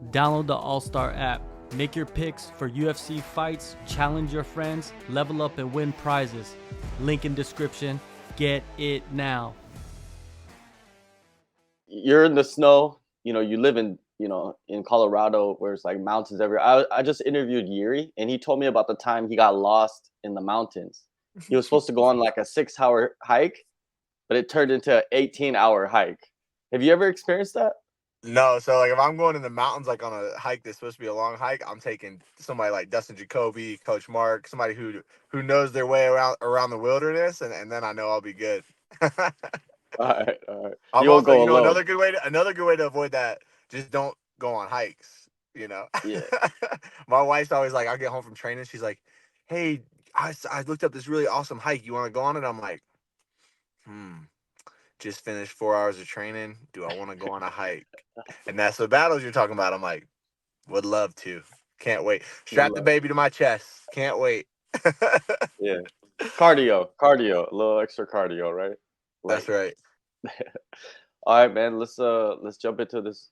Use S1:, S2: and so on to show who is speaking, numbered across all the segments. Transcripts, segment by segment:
S1: Download the AllStar app. Make your picks for UFC fights, challenge your friends, level up and win prizes. Link in description. Get it now.
S2: You're in the snow, you live in Colorado where it's like mountains everywhere. I just interviewed Yuri and he told me about the time he got lost in the mountains. He was supposed to go on like a 6-hour hike, but it turned into an 18-hour hike. Have you ever experienced that?
S3: No, so like if I'm going in the mountains, like on a hike that's supposed to be a long hike, I'm taking somebody like Dustin Jacoby, Coach Mark, somebody who knows their way around the wilderness, and then I know I'll be good.
S2: All right.
S3: I'm
S2: You won't
S3: also,
S2: go alone.
S3: another good way to avoid that, just don't go on hikes. You know,
S2: Yeah.
S3: my wife's always like, I'll get home from training, she's like, "Hey, I looked up this really awesome hike. You want to go on it?" I'm like, just finished 4 hours of training. Do I want to go on a hike? And that's the battles you're talking about. I'm like, would love to. Can't wait.
S2: Would
S3: Strap the
S2: love.
S3: baby to my chest. Can't wait.
S2: Yeah. Cardio, a little extra cardio, right?
S3: That's
S2: Like,
S3: right.
S2: all right, man. Let's jump into this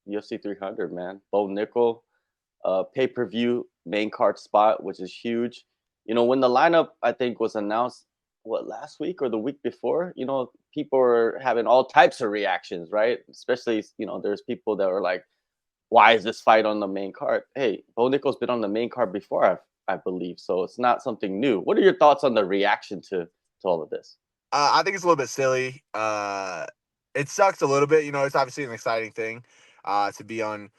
S2: UFC 300, man. Bo Nickal, pay-per-view main card spot, which is huge. When the lineup I think was announced, what, last week or the week before, people were having all types of reactions, right? Especially, there's people that were like, "Why is this fight on the main card?" Hey, Bo Nickal's been on the main card before, I believe, so it's not something new. What are your thoughts on the reaction to all of this?
S3: I think it's a little bit silly. It sucks a little bit. It's obviously an exciting thing to be on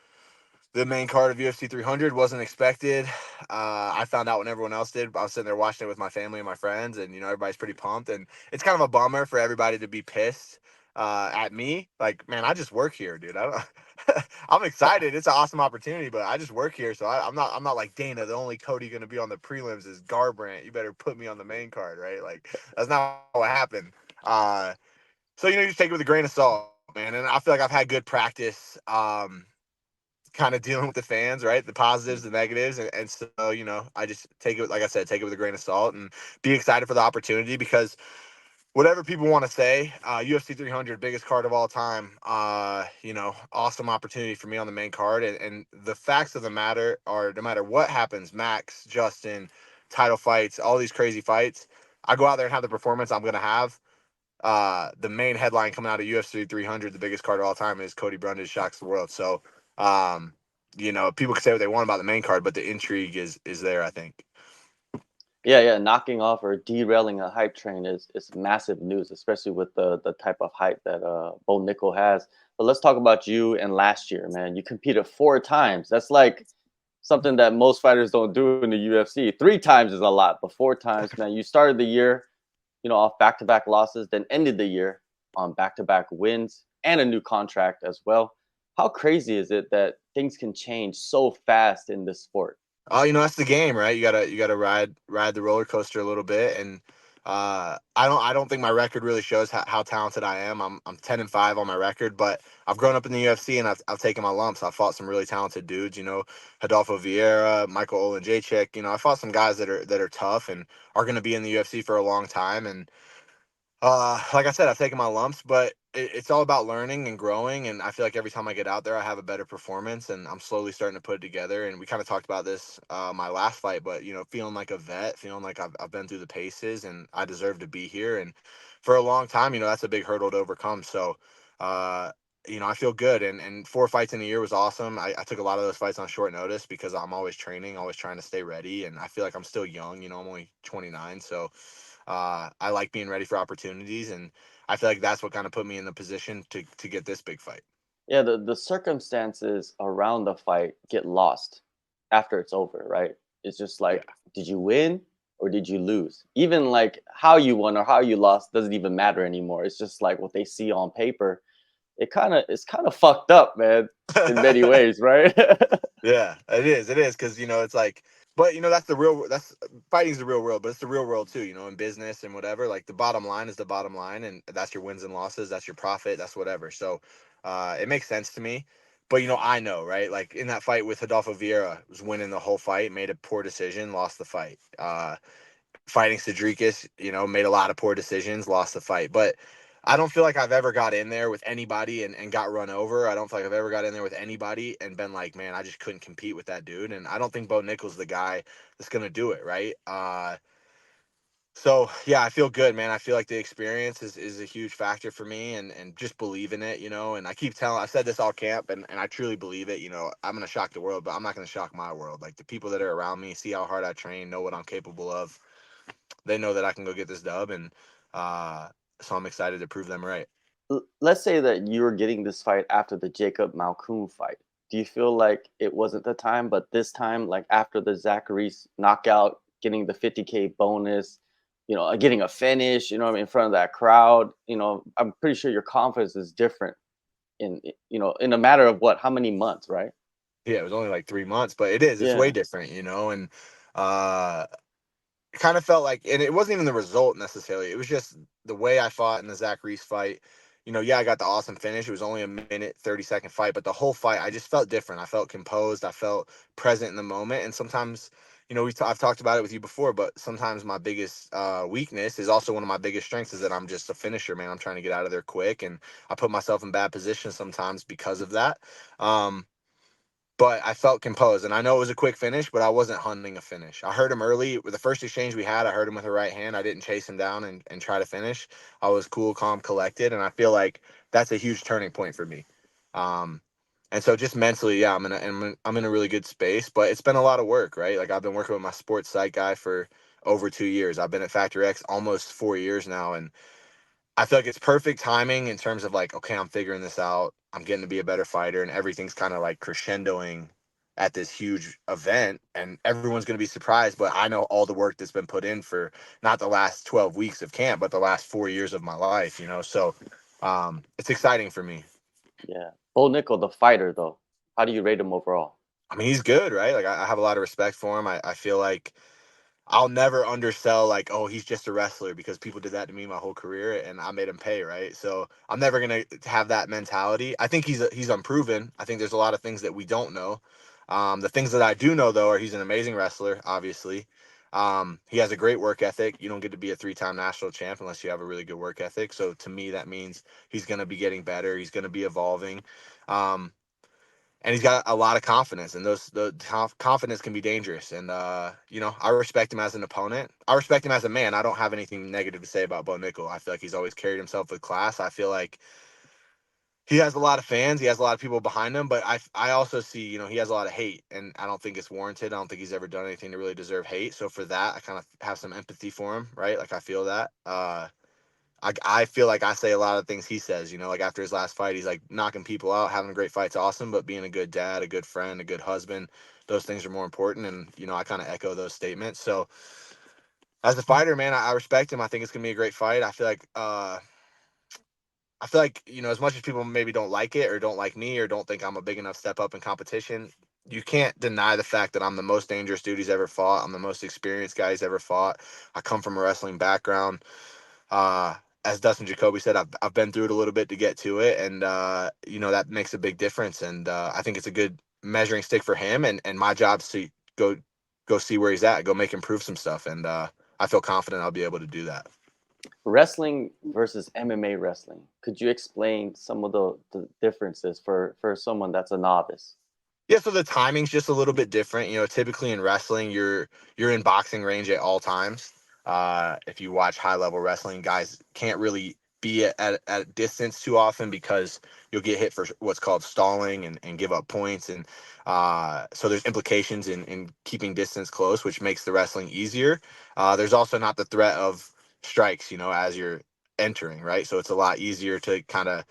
S3: the main card of UFC 300. Wasn't expected. I found out when everyone else did. I was sitting there watching it with my family and my friends, and everybody's pretty pumped. And it's kind of a bummer for everybody to be pissed at me. Like, man, I just work here, dude. I don't. I'm excited. It's an awesome opportunity, but I just work here, so I'm not like Dana. The only Cody going to be on the prelims is Garbrandt. You better put me on the main card, right? Like, that's not what happened. So you just take it with a grain of salt, man. And I feel like I've had good practice. Kind of dealing with the fans, right? The positives, the negatives. And so, I just take it, like I said, take it with a grain of salt and be excited for the opportunity because whatever people want to say, UFC 300, biggest card of all time, awesome opportunity for me on the main card. And the facts of the matter are no matter what happens, Max, Justin, title fights, all these crazy fights, I go out there and have the performance I'm going to have. The main headline coming out of UFC 300, the biggest card of all time, is Cody Brundage shocks the world. So, people can say what they want about the main card, but the intrigue is there, I think.
S2: Yeah, knocking off or derailing a hype train is massive news, especially with the type of hype that Bo Nickal has. But let's talk about you and last year, man. You competed 4 times. That's like something that most fighters don't do in the UFC. 3 times is a lot, but 4 times, man. You started the year, off back-to-back losses, then ended the year on back-to-back wins and a new contract as well. How crazy is it that things can change so fast in this sport?
S3: Oh, that's the game, right? You gotta ride the roller coaster a little bit, and I don't think my record really shows how talented I am. I'm 10-5 on my record, but I've grown up in the UFC and I've taken my lumps. I've fought some really talented dudes, Adolfo Vieira, Michael Oleksiejczuk. I fought some guys that are tough and are going to be in the UFC for a long time, and like I said, I've taken my lumps, but it's all about learning and growing. And I feel like every time I get out there, I have a better performance, and I'm slowly starting to put it together. And we kind of talked about this my last fight, but feeling like a vet, feeling like I've been through the paces, and I deserve to be here. And for a long time, that's a big hurdle to overcome. So, I feel good. And 4 fights in a year was awesome. I took a lot of those fights on short notice because I'm always training, always trying to stay ready, and I feel like I'm still young. I'm only 29, so. I like being ready for opportunities, and I feel like that's what kind of put me in the position to get this big fight.
S2: Yeah, the circumstances around the fight get lost after it's over, right? It's just
S3: Yeah.
S2: like, did you win or did you lose? Even like how you won or how you lost doesn't even matter anymore. It's just like what they see on paper. It's kind of fucked up, man, in many ways, right?
S3: Yeah, it is. It is because it's like, but that's the real. That's fighting's the real world, but it's the real world too. In business and whatever. Like the bottom line is the bottom line, and that's your wins and losses. That's your profit. That's whatever. So, it makes sense to me. But I know, right? Like in that fight with Adolfo Vieira, was winning the whole fight, made a poor decision, lost the fight. Fighting Cedricus, made a lot of poor decisions, lost the fight. But I don't feel like I've ever got in there with anybody and got run over. I don't feel like I've ever got in there with anybody and been like, man, I just couldn't compete with that dude. And I don't think Bo Nickal's the guy that's going to do it, right? So yeah, I feel good, man. I feel like the experience is a huge factor for me, and just believe in it, you know. And I keep telling, I said this all camp, and I truly believe it. You know, I'm gonna shock the world, but I'm not gonna shock my world. Like the people that are around me see how hard I train, know what I'm capable of. They know that I can go get this dub, and uh, so I'm excited to prove them right.
S2: Let's say that you were getting this fight after the Jacob Malkoun fight. Do you feel like it wasn't the time, but this time, like after the Zachary's knockout, getting the 50K bonus, getting a finish, in front of that crowd, I'm pretty sure your confidence is different in a matter of how many months, right?
S3: Yeah, it was only like 3 months, but it's way
S2: Yeah.
S3: different, you know. And uh, it kind of felt like, and it wasn't even the result necessarily. It was just the way I fought in the Zach Reese fight. You know, yeah, I got the awesome finish. It was only a minute, 30-second fight, but the whole fight, I just felt different. I felt composed. I felt present in the moment. And sometimes, you know, I've talked about it with you before, but sometimes my biggest weakness is also one of my biggest strengths is that I'm just a finisher, man. I'm trying to get out of there quick, and I put myself in bad positions sometimes because of that. But I felt composed, and I know it was a quick finish, but I wasn't hunting a finish. I heard him early with the first exchange we had. I heard him with the right hand. I didn't chase him down and try to finish. I was cool, calm, collected, and I feel like that's a huge turning point for me. Um, and so just mentally, yeah, I'm in a really good space, but it's been a lot of work, right? Like I've been working with my sports psych guy for over 2 years. I've been at Factor X almost 4 years now, and I feel like it's perfect timing in terms of like, okay, I'm figuring this out. I'm getting to be a better fighter, and everything's kind of like crescendoing at this huge event, and everyone's going to be surprised. But I know all the work that's been put in for not the last 12 weeks of camp, but the last 4 years of my life, you know? So it's exciting for me.
S2: Yeah. Bo Nickal, the fighter, though. How do you rate him overall?
S3: I mean, he's good, right? Like I have a lot of respect for him. I feel like I'll never undersell like, oh, he's just a wrestler because people did that to me my whole career and I made him pay, right? So I'm never gonna have that mentality. I think he's unproven. I think there's a lot of things that we don't know. The things that I do know though are he's an amazing wrestler, obviously. He has a great work ethic. You don't get to be a 3-time national champ unless you have a really good work ethic. So to me, that means he's gonna be getting better. He's gonna be evolving. Um, and he's got a lot of confidence, and confidence can be dangerous. And you know, I respect him as an opponent. I respect him as a man. I don't have anything negative to say about Bo Nickal. I feel like he's always carried himself with class. I feel like he has a lot of fans. He has a lot of people behind him. But I also see, you know, he has a lot of hate, and I don't think it's warranted. I don't think he's ever done anything to really deserve hate. So for that, I kind of have some empathy for him, right? Like I feel that. I feel like I say a lot of things he says, you know, like after his last fight, he's like knocking people out, having a great fight's awesome, but being a good dad, a good friend, a good husband, those things are more important. And, you know, I kind of echo those statements. So as a fighter, man, I respect him. I think it's gonna be a great fight. I feel like, you know, as much as people maybe don't like it or don't like me or don't think I'm a big enough step up in competition, you can't deny the fact that I'm the most dangerous dude he's ever fought. I'm the most experienced guy he's ever fought. I come from a wrestling background. uh as Dustin Jacoby said, I've been through it a little bit to get to it, and you know, that makes a big difference. And I think it's a good measuring stick for him, and my job's to go see where he's at, go make him prove some stuff, and I feel confident I'll be able to do that.
S2: Wrestling versus MMA wrestling. Could you explain some of the differences for someone that's a novice?
S3: Yeah, so the timing's just a little bit different. You know, typically in wrestling, you're in boxing range at all times. If you watch high level wrestling, guys can't really be at a distance too often because you'll get hit for what's called stalling and give up points. And so there's implications in keeping distance close, which makes the wrestling easier. There's also not the threat of strikes, you know, as you're entering, right? So it's a lot easier to kind of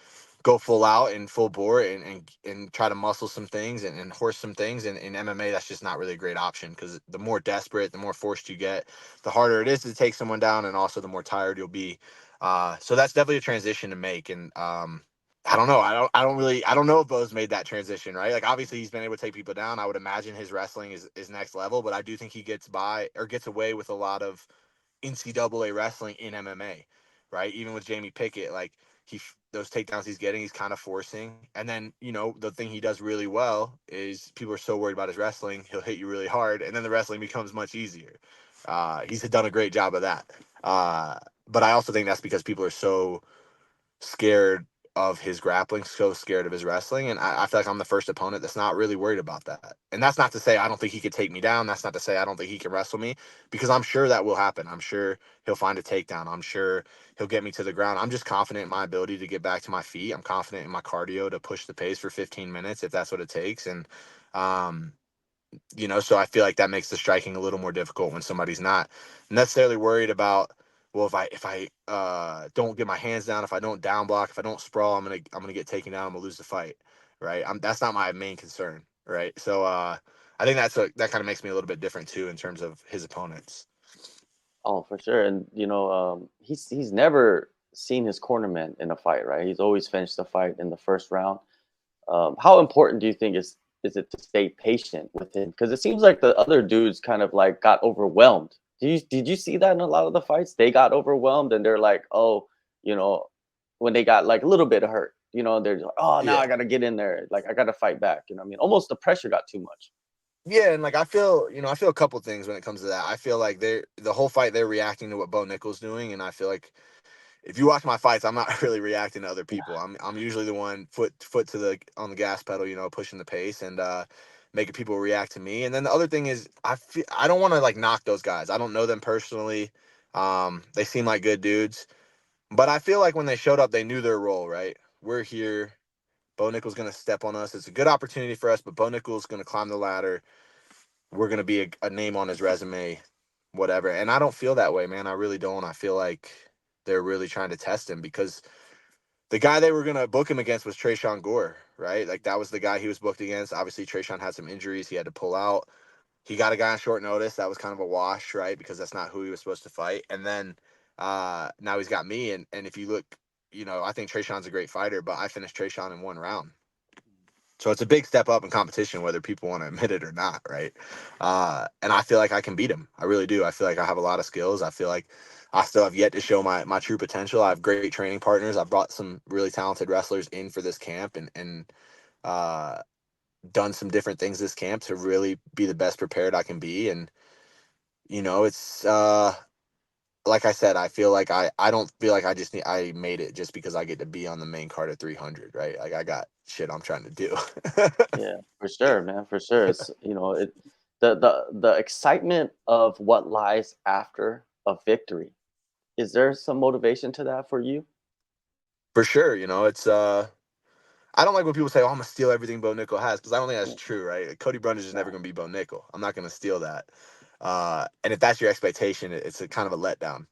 S3: go full out and full bore and try to muscle some things and horse some things. And in MMA, that's just not really a great option because the more desperate, the more forced you get, the harder it is to take someone down, and also the more tired you'll be. So that's definitely a transition to make. And I don't know. I don't know if Bo's made that transition, right? Like obviously he's been able to take people down. I would imagine his wrestling is next level, but I do think he gets by or gets away with a lot of NCAA wrestling in MMA, right? Even with Jamie Pickett, like those takedowns he's getting, he's kind of forcing. And then, you know, the thing he does really well is people are so worried about his wrestling, he'll hit you really hard, and then the wrestling becomes much easier. He's done a great job of that. But I also think that's because people are so scared of his grappling, so scared of his wrestling. And I feel like I'm the first opponent that's not really worried about that. And that's not to say I don't think he could take me down. That's not to say I don't think he can wrestle me, because I'm sure that will happen. I'm sure he'll find a takedown. I'm sure he'll get me to the ground. I'm just confident in my ability to get back to my feet. I'm confident in my cardio to push the pace for 15 minutes if that's what it takes. And, so I feel like that makes the striking a little more difficult when somebody's not necessarily worried about, well, if I don't get my hands down, if I don't down block, if I don't sprawl, I'm gonna get taken down, I'm gonna lose the fight, right? That's not my main concern, right? So I think that kind of makes me a little bit different too in terms of his opponents.
S2: Oh, for sure. And he's never seen his cornerman in a fight, right? He's always finished the fight in the first round. How important do you think is it to stay patient with him? Because it seems like the other dudes kind of like got overwhelmed. Did you see that in a lot of the fights? They got overwhelmed and they're like, oh, you know, when they got like a little bit hurt, they're like, oh, now
S3: Yeah.
S2: I got to get in there, like I got to fight back. You know what I mean? Almost the pressure got too much.
S3: Yeah, and like I feel a couple things when it comes to that. I feel like the whole fight they're reacting to what Bo Nickal's doing, and I feel like if you watch my fights, I'm not really reacting to other people. I'm usually the one foot to the on the gas pedal, pushing the pace and making people react to me. And then the other thing is I don't want to like knock those guys. I don't know them personally. They seem like good dudes, but I feel like when they showed up, they knew their role. Right, we're here. Bo Nickal's gonna step on us. It's a good opportunity for us, but Bo Nickal's gonna climb the ladder. We're gonna be a name on his resume, whatever. And I don't feel that way, man. I really don't. I feel like they're really trying to test him because the guy they were gonna book him against was Trayshawn Gore, right? Like that was the guy he was booked against. Obviously, Trayshawn had some injuries; he had to pull out. He got a guy on short notice. That was kind of a wash, right? Because that's not who he was supposed to fight. And then now he's got me. And if you look, I think Trayshawn's a great fighter, but I finished Trayshawn in one round. So it's a big step up in competition, whether people want to admit it or not, right? And I feel like I can beat him. I really do. I feel like I have a lot of skills. I feel like I still have yet to show my true potential. I have great training partners. I've brought some really talented wrestlers in for this camp and uh, done some different things this camp to really be the best prepared I can be. And it's like I said, I feel like I don't feel like I made it just because I get to be on the main card at 300, right? Like I got shit I'm trying to do.
S2: Yeah, for sure, man, for sure. It's the excitement of what lies after a victory. Is there some motivation to that for you?
S3: For sure, it's I don't like when people say, "Oh, I'm gonna steal everything Bo Nickal has," because I don't think that's true, right? Like, Cody Brundage is never
S2: No.
S3: gonna be Bo Nickal. I'm not gonna steal that. And if that's your expectation, it's a kind of a letdown.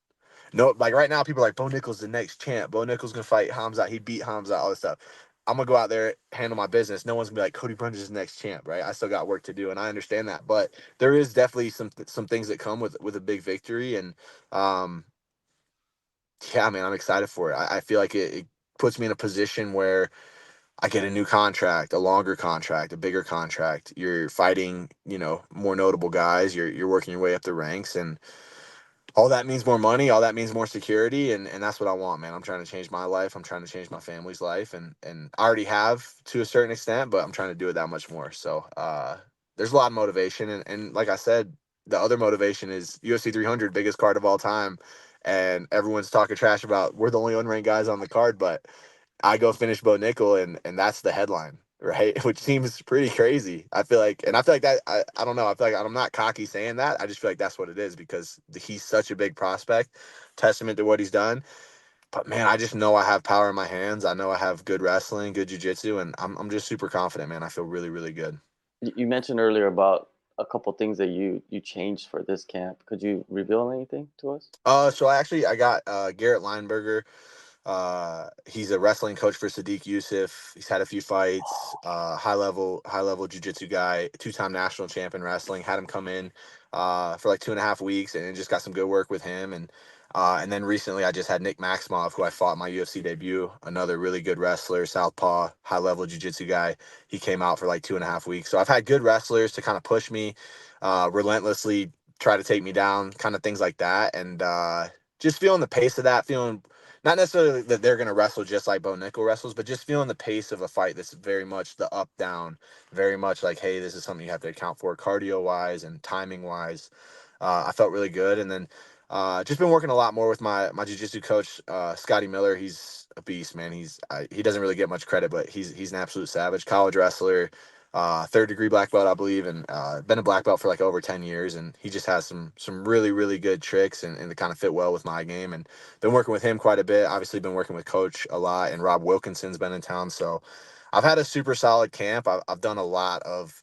S3: No, like right now, people are like Bo Nickal's the next champ. Bo Nickal's gonna fight Hamza. He beat Hamza. All this stuff. I'm gonna go out there, handle my business. No one's gonna be like Cody Brundage is the next champ, right? I still got work to do, and I understand that. But there is definitely some things that come with a big victory, and um, yeah, man, I'm excited for it. I feel like it puts me in a position where I get a new contract, a longer contract, a bigger contract. You're fighting, more notable guys. You're working your way up the ranks, and all that means more money. All that means more security, and that's what I want, man. I'm trying to change my life. I'm trying to change my family's life, and I already have to a certain extent, but I'm trying to do it that much more. So there's a lot of motivation, and like I said, the other motivation is UFC 300, biggest card of all time, and everyone's talking trash about we're the only unranked guys on the card, but I go finish Bo Nickal and that's the headline, right? Which seems pretty crazy. I feel like that I don't know. I feel like I'm not cocky saying that. I just feel like that's what it is because he's such a big prospect, testament to what he's done. But man, I just know I have power in my hands. I know I have good wrestling, good jiu-jitsu, and I'm just super confident, man. I feel really, really good.
S2: You mentioned earlier about a couple things that you changed for this camp. Could you reveal anything to us?
S3: So I got Garrett Lineberger. He's a wrestling coach for Sadiq Yusuf. He's had a few fights. High level jiu-jitsu guy, two-time national champ in wrestling. Had him come in for like 2.5 weeks, and just got some good work with him. And then recently, I just had Nick Maximov, who I fought my UFC debut. Another really good wrestler, southpaw, high-level jiu-jitsu guy. He came out for like 2.5 weeks. So I've had good wrestlers to kind of push me, relentlessly try to take me down, kind of things like that, and just feeling the pace of that, feeling not necessarily that they're going to wrestle just like Bo Nickal wrestles, but just feeling the pace of a fight that's very much the up down, very much like, hey, this is something you have to account for cardio wise and timing wise. I felt really good, and then just been working a lot more with my jiu-jitsu coach, Scotty Miller. He's a beast, man. He doesn't really get much credit, but he's an absolute savage. College wrestler, third degree black belt, I believe, and been a black belt for like over 10 years. And he just has some really, really good tricks and they kind of fit well with my game. And been working with him quite a bit. Obviously been working with Coach a lot, and Rob Wilkinson's been in town. So I've had a super solid camp. I've done a lot of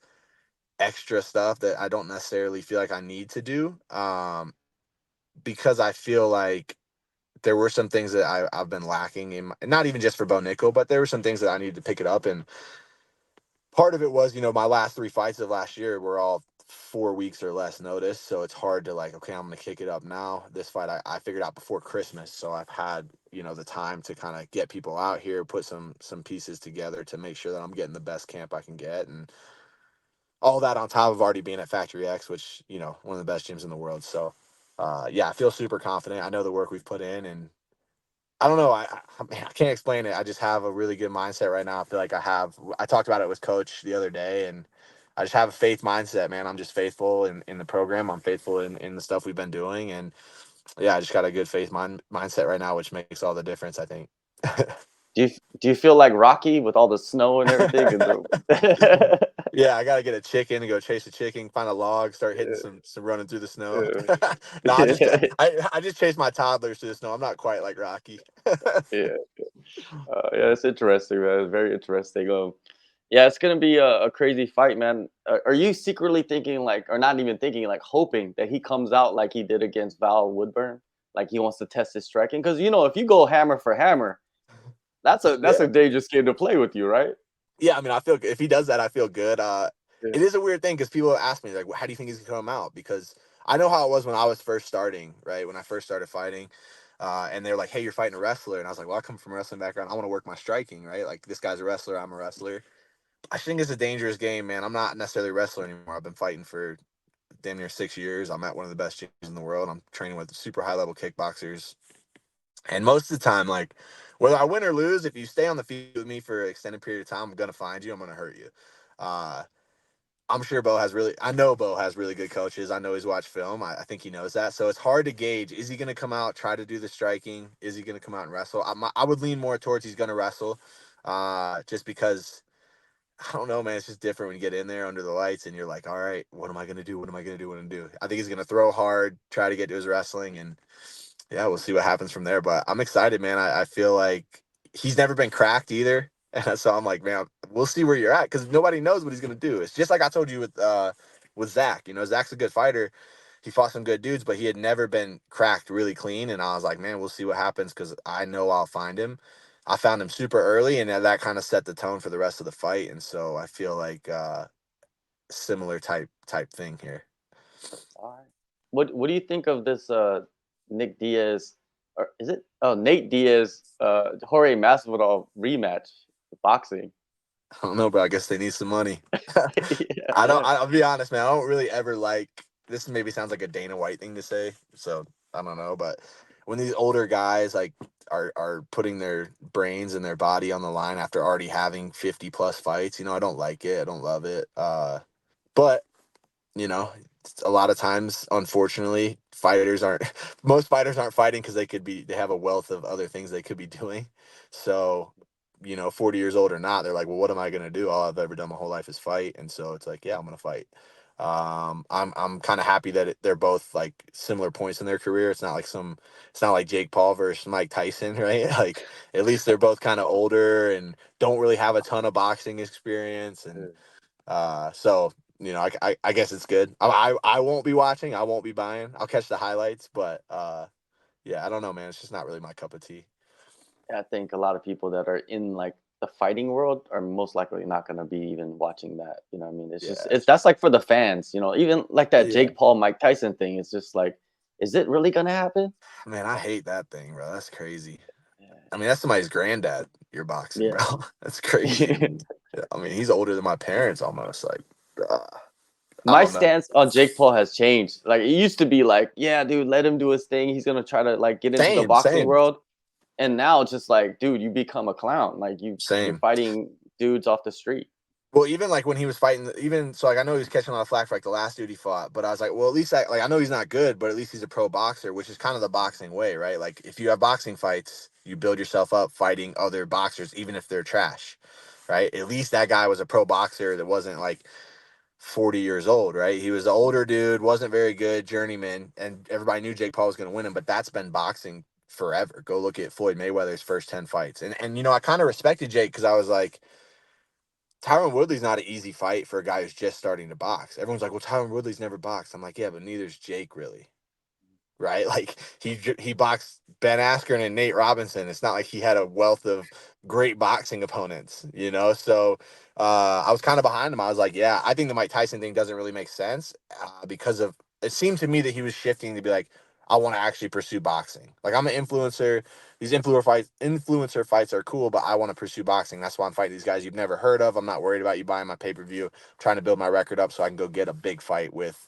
S3: extra stuff that I don't necessarily feel like I need to do, because I feel like there were some things that I've been lacking in not even just for Bo Nickal, but there were some things that I needed to pick it up. And part of it was, my last 3 fights of last year were all 4 weeks or less notice. So it's hard to like, okay, I'm going to kick it up now. This fight I figured out before Christmas. So I've had, the time to kind of get people out here, put some pieces together to make sure that I'm getting the best camp I can get. And all that on top of already being at Factory X, which, one of the best gyms in the world. So, yeah, I feel super confident. I know the work we've put in, and I don't know. I can't explain it. I just have a really good mindset right now. I feel like I talked about it with Coach the other day, and I just have a faith mindset, man. I'm just faithful in the program. I'm faithful in the stuff we've been doing. And yeah, I just got a good faith mindset right now, which makes all the difference, I think.
S2: Do you feel like Rocky with all the snow and everything?
S3: Yeah, I gotta get a chicken and go chase a chicken, find a log, start hitting some running through the snow. No, I just chase my toddlers through the snow. I'm not quite like Rocky.
S2: Yeah, yeah, it's interesting, man. It's very interesting. Yeah, it's gonna be a crazy fight, man. Are you secretly thinking like, or not even thinking, like hoping that he comes out like he did against Val Woodburn, like he wants to test his striking? Because if you go hammer for hammer, that's
S3: Yeah.
S2: a dangerous game to play with you, right?
S3: Yeah, I mean, I feel if he does that, I feel good.
S2: Yeah.
S3: It is a weird thing because people ask me like, "How do you think he's gonna come out?" Because I know how it was when I was first starting, right? When I first started fighting, and they're like, "Hey, you're fighting a wrestler," and I was like, "Well, I come from a wrestling background. I want to work my striking, right? Like this guy's a wrestler, I'm a wrestler." I think it's a dangerous game, man. I'm not necessarily a wrestler anymore. I've been fighting for damn near 6 years. I'm at one of the best gyms in the world. I'm training with super high level kickboxers. And most of the time, like whether I win or lose, if you stay on the field with me for an extended period of time, I'm gonna find you. I'm gonna hurt you. Uh, I'm sure I know Bo has really good coaches. I know he's watched film. I think he knows that. So it's hard to gauge. Is he going to come out, try to do the striking? Is he going to come out and wrestle? I would lean more towards he's going to wrestle, just because I don't know, man. It's just different when you get in there under the lights and you're like, all right, what am I going to do? What am I going to do? What am I going to do? I think he's going to throw hard, try to get to his wrestling, and yeah, we'll see what happens from there. But I'm excited, man. I feel like he's never been cracked either. And so I'm like, man, we'll see where you're at because nobody knows what he's gonna do. It's just like I told you with Zach. Zach's a good fighter. He fought some good dudes, but he had never been cracked really clean. And I was like, man, we'll see what happens because I know I'll find him. I found him super early, and that kind of set the tone for the rest of the fight. And so I feel like similar type thing here.
S2: All right. What do you think of this Nick Diaz, or is it Nate Diaz Jorge Masvidal rematch boxing?
S3: I don't know, bro. I guess they need some money.
S2: Yeah.
S3: I'll be honest, man. I don't really ever like this. Maybe sounds like a Dana White thing to say, so I don't know. But when these older guys like are putting their brains and their body on the line after already having 50 plus fights, I don't like it. I don't love it. But you know, a lot of times, unfortunately, most fighters aren't fighting because they have a wealth of other things they could be doing. So, 40 years old or not, they're like, well, what am I going to do? All I've ever done my whole life is fight. And so it's like, yeah, I'm going to fight. I'm kind of happy that they're both like similar points in their career. It's not like Jake Paul versus Mike Tyson, right? Like at least they're both kind of older and don't really have a ton of boxing experience. And, so I guess it's good. I won't be watching. I won't be buying. I'll catch the highlights, but yeah, I don't know, man. It's just not really my cup of tea.
S2: I think a lot of people that are in like the fighting world are most likely not going to be even watching that. You know what I mean? It's just that's like for the fans. Even like that Jake Paul Mike Tyson thing. It's just like, is it really going to happen?
S3: Man, I hate that thing, bro. That's crazy.
S2: Yeah.
S3: I mean, that's somebody's granddad you're boxing,
S2: Yeah.
S3: bro. That's crazy. I mean, he's older than my parents almost. Like,
S2: My stance on Jake Paul has changed. Like it used to be like, yeah, dude, let him do his thing. He's gonna try to like get into the boxing world. And now it's just like, dude, you become a clown. Like you're
S3: Same.
S2: fighting dudes off the street.
S3: Well, even like when he was fighting, even so, like I know he was catching a lot of flack for like the last dude he fought, but I was like, well, at least I know he's not good, but at least he's a pro boxer, which is kind of the boxing way, right? Like if you have boxing fights, you build yourself up fighting other boxers, even if they're trash, right? At least that guy was a pro boxer that wasn't like 40 years old, right? He was an older dude, wasn't very good, journeyman, and everybody knew Jake Paul was going to win him, but that's been boxing forever. Go look at Floyd Mayweather's first 10 fights. And you know, I kind of respected Jake because I was like, Tyron Woodley's not an easy fight for a guy who's just starting to box. Everyone's like, well, Tyron Woodley's never boxed. I'm like, yeah, but neither's Jake really. Right? Like he boxed Ben Askren and Nate Robinson. It's not like he had a wealth of great boxing opponents, you know? So I was kind of behind him. I was like, yeah, I think the Mike Tyson thing doesn't really make sense because of it seemed to me that he was shifting to be like, I want to actually pursue boxing. Like I'm an influencer. These influencer fights are cool, but I want to pursue boxing. That's why I'm fighting these guys you've never heard of. I'm not worried about you buying my pay-per-view. I'm trying to build my record up so I can go get a big fight with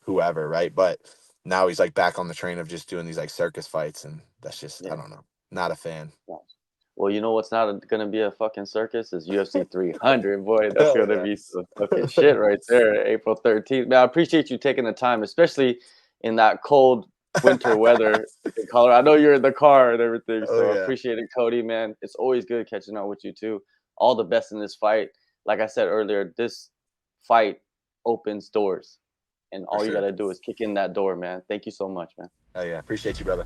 S3: whoever, right? But now he's like back on the train of just doing these like circus fights, and that's just I
S2: Yeah.
S3: don't know, not a fan.
S2: Well, you know what's not going to be a fucking circus is UFC 300, boy. That's
S3: Hell
S2: going to
S3: yeah.
S2: be some fucking shit right there, April 13th. Man, I appreciate you taking the time, especially in that cold winter weather in Colorado. I know you're in the car and everything,
S3: Oh
S2: so I
S3: yeah,
S2: appreciate it, Cody, man. It's always good catching up with you, too. All the best in this fight. Like I said earlier, this fight opens doors, and
S3: for
S2: all you got
S3: sure.
S2: to do is kick in that door, man. Thank you so much, man.
S3: Oh yeah, appreciate you, brother.